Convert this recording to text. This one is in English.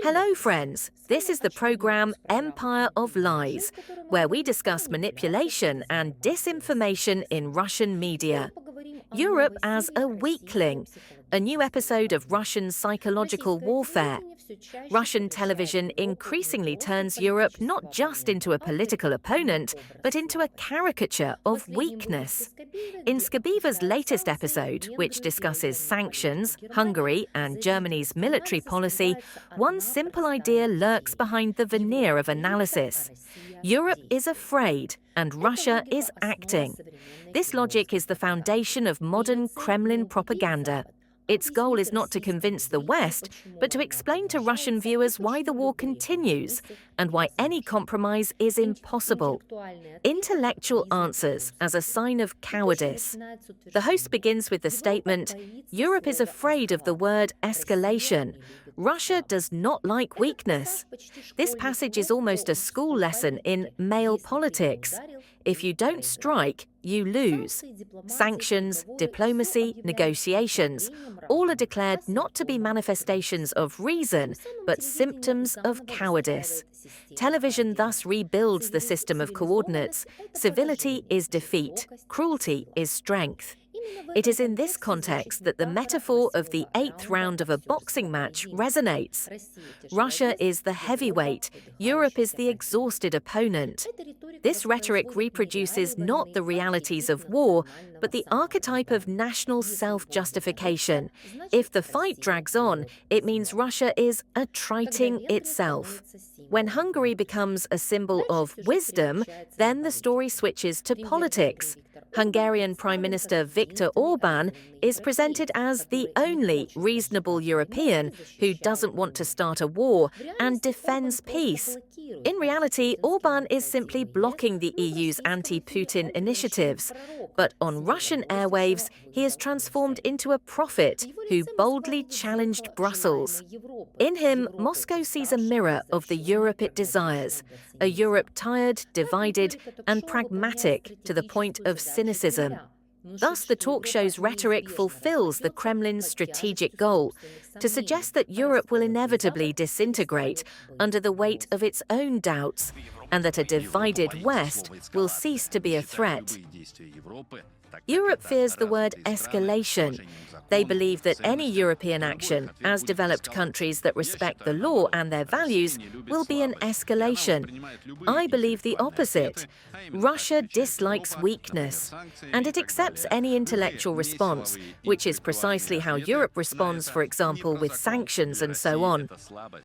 Hello, friends. This is the program Empire of Lies, where we discuss manipulation and disinformation in Russian media. Europe as a weakling, a new episode of Russian psychological warfare. Russian television increasingly turns Europe not just into a political opponent, but into a caricature of weakness. In Skabeeva's latest episode, which discusses sanctions, Hungary, and Germany's military policy, one simple idea lurks behind the veneer of analysis. Europe is afraid, and Russia is acting. This logic is the foundation of modern Kremlin propaganda. Its goal is not to convince the West, but to explain to Russian viewers why the war continues and why any compromise is impossible. Intellectual answers as a sign of cowardice. The host begins with the statement, "Europe is afraid of the word escalation. Russia does not like weakness." This passage is almost a school lesson in male politics. If you don't strike, you lose. Sanctions, diplomacy, negotiations, all are declared not to be manifestations of reason, but symptoms of cowardice. Television thus rebuilds the system of coordinates. Civility is defeat, cruelty is strength. It is in this context that the metaphor of the 8th round of a boxing match resonates. Russia is the heavyweight, Europe is the exhausted opponent. This rhetoric reproduces not the realities of war, but the archetype of national self-justification. If the fight drags on, it means Russia is attriting itself. When Hungary becomes a symbol of wisdom, then the story switches to politics. Hungarian Prime Minister Viktor Orbán is presented as the only reasonable European who doesn't want to start a war and defends peace. In reality, Orbán is simply blocking the EU's anti-Putin initiatives. But on Russian airwaves, he is transformed into a prophet who boldly challenged Brussels. In him, Moscow sees a mirror of the Europe it desires, a Europe tired, divided, and pragmatic to the point of cynicism. Thus, the talk show's rhetoric fulfills the Kremlin's strategic goal, to suggest that Europe will inevitably disintegrate under the weight of its own doubts, and that a divided West will cease to be a threat. Europe fears the word escalation. They believe that any European action, as developed countries that respect the law and their values, will be an escalation. I believe the opposite. Russia dislikes weakness, and it accepts any intellectual response, which is precisely how Europe responds, for example, with sanctions and so on.